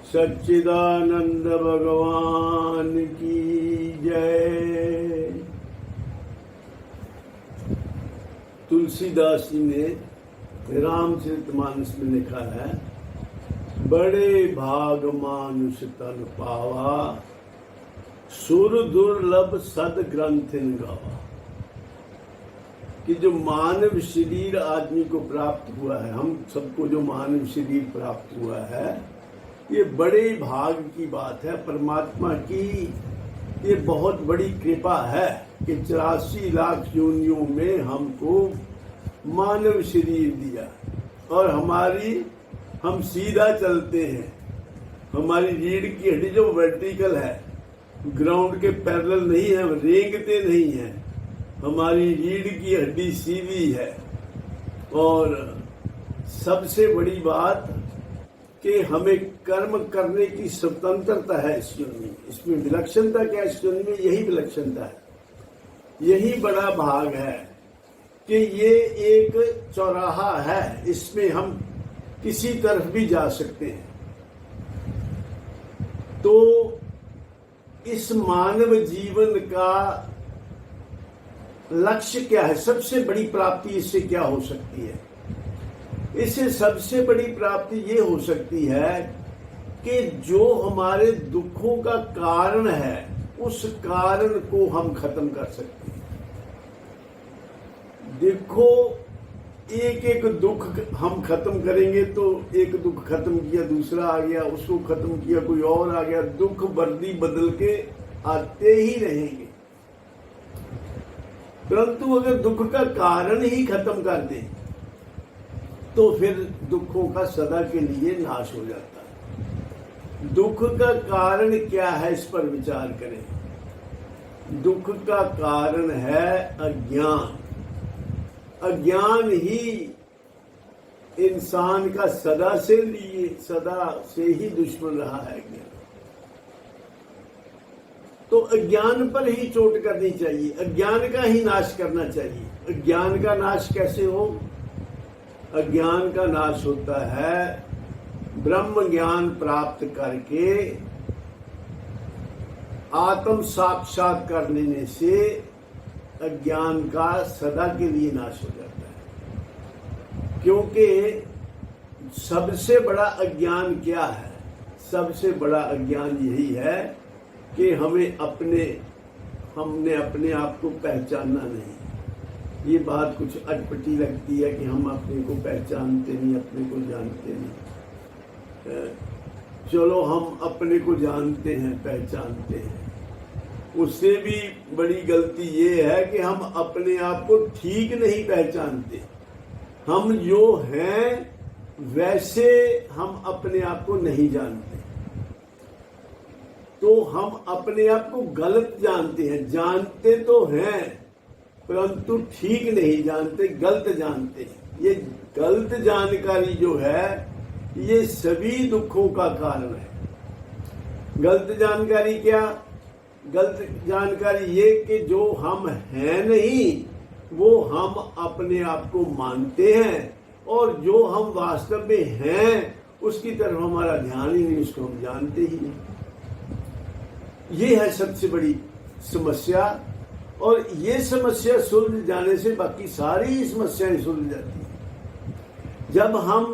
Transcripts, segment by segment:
सच्चिदानंद भगवान की जय। तुलसीदास जी ने रामचरितमानस में लिखा है, बड़े भाग मानुष तन पावा, सुर दुर्लभ सद ग्रंथिन गावा। कि जो मानव शरीर आदमी को प्राप्त हुआ है, हम सबको जो मानव शरीर प्राप्त हुआ है, ये बड़े भाग की बात है। परमात्मा की ये बहुत बड़ी कृपा है कि 84 लाख योनियों में हमको मानव शरीर दिया और हम सीधा चलते हैं। हमारी रीढ़ की हड्डी जो वर्टिकल है, ग्राउंड के पैरेलल नहीं है, हम रेंगते नहीं है। हमारी रीढ़ की हड्डी सीधी है। और सबसे बड़ी बात कि हमें कर्म करने की स्वतंत्रता है इस योनि में। इसमें विलक्षणता क्या है? इस योनि में यही विलक्षणता है, यही बड़ा भाग है कि ये एक चौराहा है, इसमें हम किसी तरफ भी जा सकते हैं। तो इस मानव जीवन का लक्ष्य क्या है? सबसे बड़ी प्राप्ति इससे क्या हो सकती है? इससे सबसे बड़ी प्राप्ति ये हो सकती है कि जो हमारे दुखों का कारण है, उस कारण को हम खत्म कर सकते हैं। देखो, एक एक दुख हम खत्म करेंगे तो एक दुख खत्म किया, दूसरा आ गया, उसको खत्म किया, कोई और आ गया। दुख वर्दी बदल के आते ही रहेंगे। परंतु अगर दुख का कारण ही खत्म कर दें तो फिर दुखों का सदा के लिए नाश हो जाता है। दुख का कारण क्या है, इस पर विचार करें। दुख का कारण है अज्ञान। अज्ञान ही इंसान का सदा से ही दुश्मन रहा है। अज्ञान तो अज्ञान पर ही चोट करनी चाहिए, अज्ञान का ही नाश करना चाहिए। अज्ञान का नाश कैसे हो? अज्ञान का नाश होता है ब्रह्म ज्ञान प्राप्त करके आत्म साक्षात कर लेने से अज्ञान का सदा के लिए नाश हो जाता है। क्योंकि सबसे बड़ा अज्ञान क्या है? सबसे बड़ा अज्ञान यही है कि हमने अपने आप को पहचानना नहीं। ये बात कुछ अटपटी लगती है कि हम अपने को पहचानते नहीं, अपने को जानते नहीं। चलो, हम अपने को जानते हैं, पहचानते हैं। उससे भी बड़ी गलती ये है कि हम अपने आप को ठीक नहीं पहचानते। हम जो हैं वैसे हम अपने आप को नहीं जानते। तो हम अपने आप को गलत जानते हैं। जानते तो हैं परंतु ठीक नहीं जानते, गलत जानते हैं। ये गलत जानकारी जो है, ये सभी दुखों का कारण है। गलत जानकारी क्या? गलत जानकारी ये कि जो हम हैं नहीं, वो हम अपने आप को मानते हैं, और जो हम वास्तव में हैं उसकी तरफ हमारा ध्यान ही नहीं, उसको हम जानते ही नहीं। ये है सबसे बड़ी समस्या। और ये समस्या सुलझ जाने से बाकी सारी समस्याएं सुलझ जाती हैं। जब हम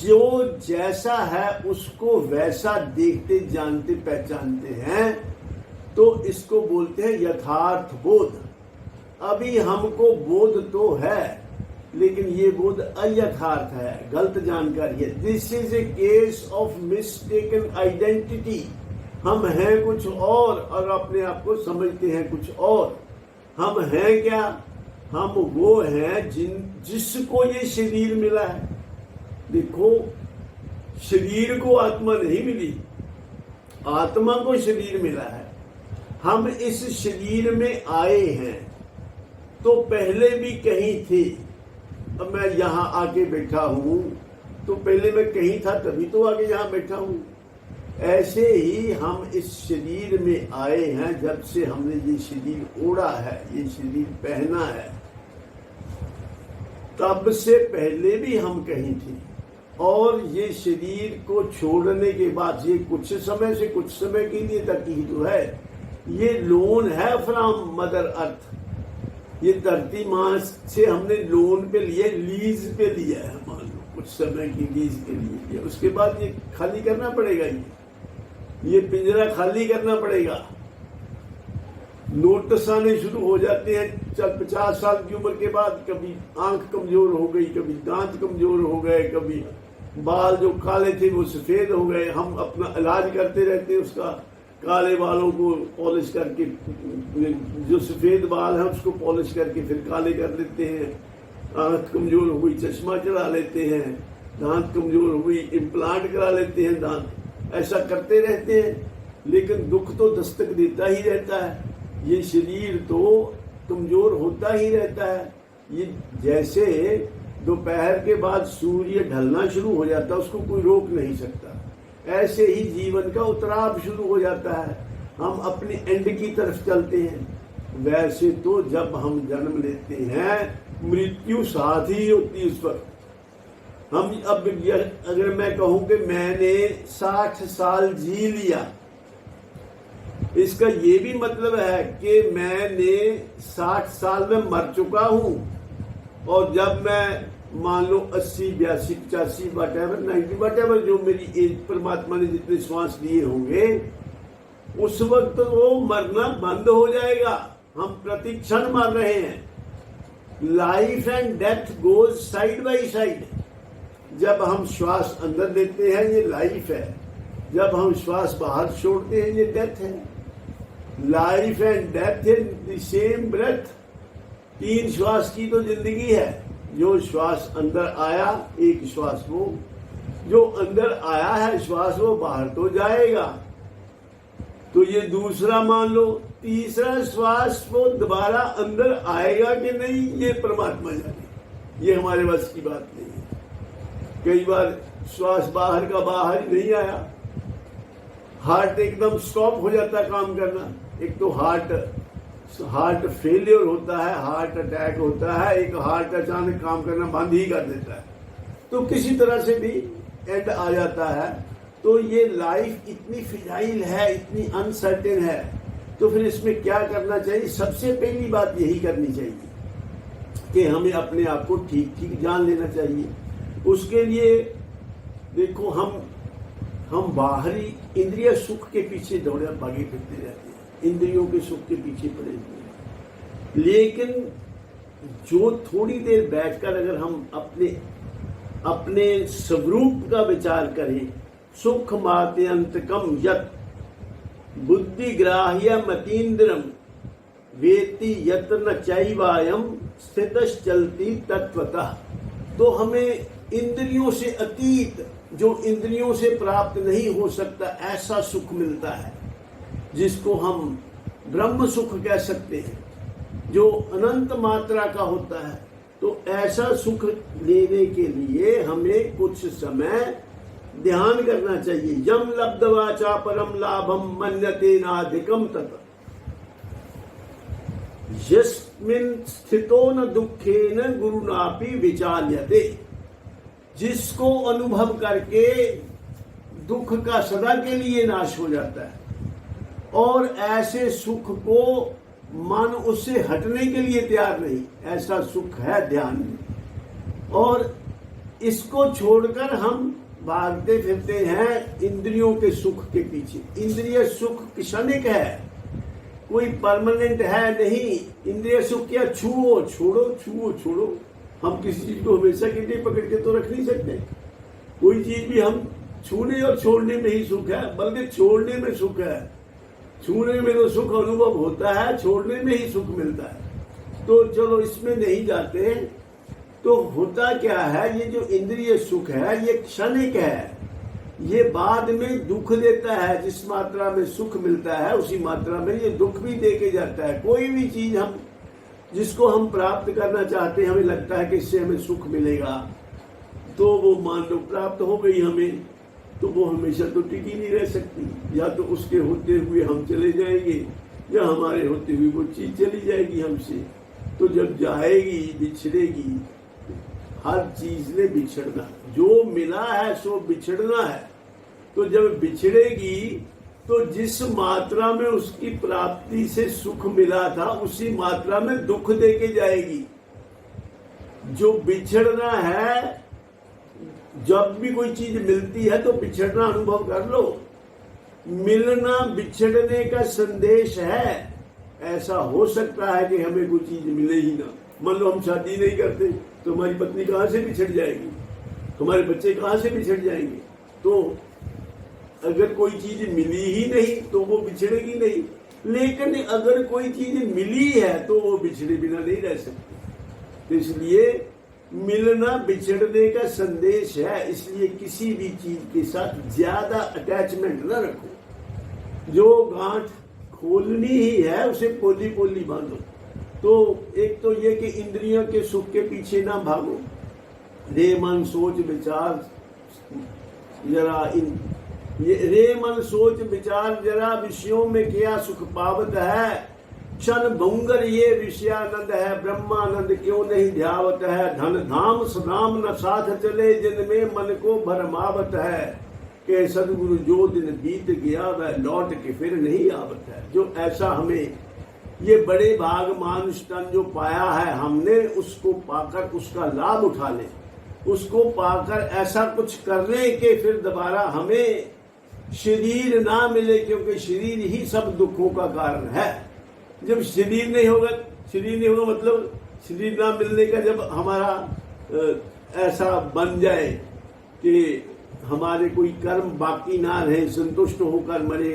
जो जैसा है उसको वैसा देखते, जानते, पहचानते हैं, तो इसको बोलते हैं यथार्थ बोध। अभी हमको बोध तो है, लेकिन ये बोध अयथार्थ है, गलत जानकारी है। This is a case of mistaken identity. हम हैं कुछ और अपने आप को समझते हैं कुछ और। हम हैं क्या? हम वो हैं जिसको ये शरीर मिला है। देखो, शरीर को आत्मा नहीं मिली, आत्मा को शरीर मिला है। हम इस शरीर में आए हैं तो पहले भी कहीं थे। अब मैं यहां आके बैठा हूं तो पहले मैं कहीं था, तभी तो आके यहां बैठा हूं। ऐसे ही हम इस शरीर में आए हैं। जब से हमने ये शरीर ओढ़ा है, ये शरीर पहना है, तब से पहले भी हम कहीं थे और ये शरीर को छोड़ने के बाद ये कुछ समय से कुछ समय के लिए तक ही तो है, ये लोन है फ्रॉम मदर अर्थ। ये धरती माँ से हमने लोन पे लिया, लीज पे लिया है, मान लो कुछ समय की लीज के लिए लिया, उसके बाद ये खाली करना पड़ेगा, ये पिंजरा खाली करना पड़ेगा। नोटिस आने शुरू हो जाते हैं 50 साल की उम्र के बाद, कभी आंख कमजोर हो गई, कभी दांत कमजोर हो गए, कभी बाल जो काले थे वो सफेद हो गए। हम अपना इलाज करते रहते हैं उसका, काले बालों को पॉलिश करके, जो सफेद बाल है उसको पॉलिश करके फिर काले कर देते हैं। आंख कमजोर हो गई, चश्मा चढ़ा लेते हैं, दांत कमजोर हो गई, इम्प्लांट करा लेते हैं दांत। ऐसा करते रहते हैं, लेकिन दुख तो दस्तक देता ही रहता है। ये शरीर तो कमजोर होता ही रहता है। ये जैसे दोपहर के बाद सूर्य ढलना शुरू हो जाता है, उसको कोई रोक नहीं सकता, ऐसे ही जीवन का उतराव शुरू हो जाता है। हम अपने एंड की तरफ चलते हैं। वैसे तो जब हम जन्म लेते हैं मृत्यु साथ ही होती है उस वक्त। हम अब अगर मैं कहूं कि मैंने 60 साल जी लिया, इसका ये भी मतलब है कि मैंने 60 साल में मर चुका हूं, और जब मैं मान लो 80, 82, 85 वटेवर 90 वटेवर जो मेरी एज परमात्मा ने जितने श्वास लिए होंगे, उस वक्त वो मरना बंद हो जाएगा। हम प्रतिक्षण मर रहे हैं। Life and death goes side by side. जब हम श्वास अंदर लेते हैं ये लाइफ है, जब हम श्वास बाहर छोड़ते हैं ये डेथ है। Life and death in the same breath. 3 श्वास की तो जिंदगी है। जो श्वास अंदर आया, एक श्वास वो जो अंदर आया है श्वास, वो बाहर तो जाएगा। तो ये दूसरा मान लो, तीसरा श्वास वो दोबारा अंदर आएगा कि नहीं, ये परमात्मा जाने, ये हमारे बस की बात नहीं है। कई बार श्वास बाहर का बाहर ही नहीं आया, हार्ट एकदम स्टॉप हो जाता है काम करना। एक तो हार्ट फेलियर होता है, हार्ट अटैक होता है, एक हार्ट अचानक काम करना बंद ही कर देता है। तो किसी तरह से भी एंड आ जाता है। तो ये लाइफ इतनी फिजाइल है, इतनी अनसर्टेन है, तो फिर इसमें क्या करना चाहिए? सबसे पहली बात यही करनी चाहिए कि हमें अपने आप को ठीक ठीक जान लेना चाहिए। उसके लिए देखो, हम बाहरी इंद्रिय सुख के पीछे दौड़े भागे फिरते रहते हैं, इंद्रियों के सुख के पीछे पड़े हुए हैं। लेकिन जो थोड़ी देर बैठकर अगर हम अपने स्वरूप का विचार करें, सुख मात्यंतकम यत बुद्धि ग्राह्य मतीन्द्रम वेति यत्न चैवायम स्थितश्च चलति तत्वतः। तो हमें इंद्रियों से अतीत, जो इंद्रियों से प्राप्त नहीं हो सकता, ऐसा सुख मिलता है जिसको हम ब्रह्म सुख कह सकते हैं, जो अनंत मात्रा का होता है। तो ऐसा सुख लेने के लिए हमें कुछ समय ध्यान करना चाहिए। यम लब्धवाचा परम लाभम मन्यते नाधिकम तत् यस्मिन् स्थितो न दुखेन गुरुनापि विचाल्यते। जिसको अनुभव करके दुख का सदा के लिए नाश हो जाता है, और ऐसे सुख को मन उससे हटने के लिए तैयार नहीं, ऐसा सुख है ध्यान में। और इसको छोड़कर हम भागते फिरते हैं इंद्रियों के सुख के पीछे। इंद्रिय सुख क्षणिक है, कोई परमानेंट है नहीं। इंद्रिय सुख क्या, छुओ छोड़ो, छुओ छोड़ो। हम किसी चीज को हमेशा के लिए पकड़ के तो रख नहीं सकते। कोई चीज भी हम छूने और छोड़ने में ही सुख है, बल्कि छोड़ने में सुख है। छूने में तो सुख अनुभव होता है, छोड़ने में ही सुख मिलता है। तो चलो इसमें नहीं जाते। तो होता क्या है, ये जो इंद्रिय सुख है ये क्षणिक है, ये बाद में दुख देता है। जिस मात्रा में सुख मिलता है उसी मात्रा में ये दुख भी दे के जाता है। कोई भी चीज हम जिसको हम प्राप्त करना चाहते हैं, हमें लगता है कि इससे हमें सुख मिलेगा, तो वो मान लो प्राप्त हो गई हमें, तो वो हमेशा तो टिकी नहीं रह सकती। या तो उसके होते हुए हम चले जाएंगे, या हमारे होते हुए वो चीज चली जाएगी हमसे। तो जब जाएगी, बिछड़ेगी, हर चीज ने बिछड़ना, जो मिला है सो बिछड़ना है। तो जब बिछड़ेगी तो जिस मात्रा में उसकी प्राप्ति से सुख मिला था उसी मात्रा में दुख देके जाएगी। जो बिछड़ना है, जब भी कोई चीज मिलती है तो बिछड़ना अनुभव कर लो। मिलना बिछड़ने का संदेश है। ऐसा हो सकता है कि हमें कोई चीज मिले ही ना। मान लो हम शादी नहीं करते तो हमारी पत्नी कहां से बिछड़ जाएगी, हमारे बच्चे कहां से बिछड़ जाएंगे। तो अगर कोई चीज मिली ही नहीं तो वो बिछड़ेगी नहीं, लेकिन अगर कोई चीज मिली है तो वो बिछड़े बिना नहीं रह सकती। तो इसलिए मिलना बिछड़ने का संदेश है। इसलिए किसी भी चीज के साथ ज्यादा अटैचमेंट न रखो। जो गांठ खोलनी ही है उसे पोली पोली बांधो। तो एक तो ये कि इंद्रियों के सुख के पीछे ना भागो। रे मन सोच विचार जरा रे मन सोच विचार जरा विषयों में क्या सुख पावत है। क्षण भंगर ये विषयानंद है, ब्रह्मानंद क्यों नहीं ध्यावत है। धन धाम सदाम न साथ चले, जिनमें मन को भरमावत है। के सदगुरु जो दिन बीत गया वह लौट के फिर नहीं आवत है। जो ऐसा हमें ये बड़े भाग मानुष तन जो पाया है, हमने उसको पाकर उसका लाभ उठा ले, उसको पाकर ऐसा कुछ करने के फिर दोबारा हमें शरीर ना मिले, क्योंकि शरीर ही सब दुखों का कारण है। जब शरीर नहीं होगा मतलब शरीर ना मिलने का जब हमारा ऐसा बन जाए कि हमारे कोई कर्म बाकी ना रहे, संतुष्ट होकर मरे,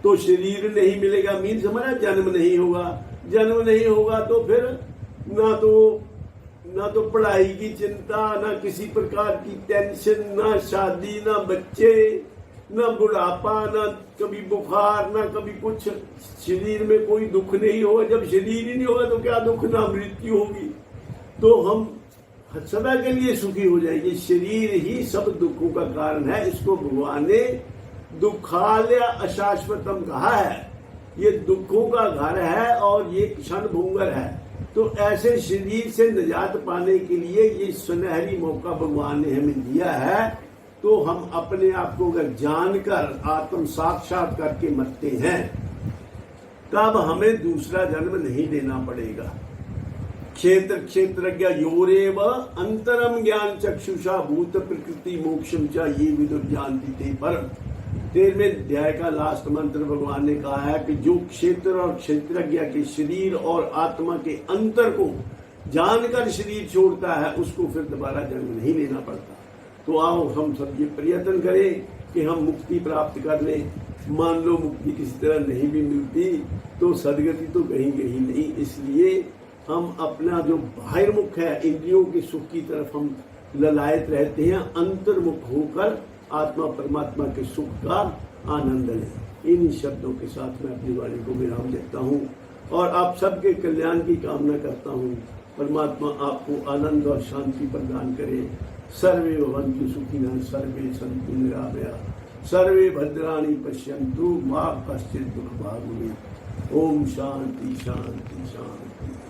तो शरीर नहीं मिलेगा। मीन्स हमारा जन्म नहीं होगा। जन्म नहीं होगा तो फिर ना तो पढ़ाई की चिंता, ना किसी प्रकार की टेंशन, ना शादी, ना बच्चे, ना बुढ़ापा, ना कभी बुखार, ना कभी कुछ। शरीर में कोई दुख नहीं होगा। जब शरीर ही नहीं होगा तो क्या दुख, ना मृत्यु होगी, तो हम सदा के लिए सुखी हो जाएंगे। शरीर ही सब दुखों का कारण है। इसको भगवान ने दुखालय अशाश्वतम कहा है। ये दुखों का घर है और ये क्षण भंगुर है। तो ऐसे शरीर से निजात पाने के लिए ये सुनहरी मौका भगवान ने हमें दिया है। तो हम अपने आप को अगर जानकर आत्म साक्षात करके मरते हैं तब हमें दूसरा जन्म नहीं देना पड़ेगा। क्षेत्रज्ञ योरेव अंतरम ज्ञान चक्षुषा भूत प्रकृति मोक्षम च ये विदुर जानती थे। पर 13वें अध्याय का लास्ट मंत्र भगवान ने कहा है कि जो क्षेत्र और क्षेत्रज्ञ के शरीर और आत्मा के अंतर को जानकर शरीर छोड़ता है उसको फिर दोबारा जन्म नहीं लेना पड़ता। तो आओ हम सब ये प्रयत्न करें कि हम मुक्ति प्राप्त कर लें। मान लो मुक्ति किसी तरह नहीं भी मिलती तो सदगति तो कहीं नहीं। इसलिए हम अपना जो बाहिर्मुख है, इंद्रियों के सुख की तरफ हम ललायत रहते हैं, अंतर्मुख होकर आत्मा परमात्मा के सुख का आनंद लें। इन शब्दों के साथ मैं अपनी वाणी को विराम देता हूँ और आप सबके कल्याण की कामना करता हूँ। परमात्मा आपको आनंद और शांति प्रदान करे। सर्वे भवन्तु सुखिनः, सर्वे सन्तु निरामयाः, सर्वे भद्राणि पश्यन्तु मा कश्चित् दुःखभाग् भवेत्। ओम शांति शांति शांति।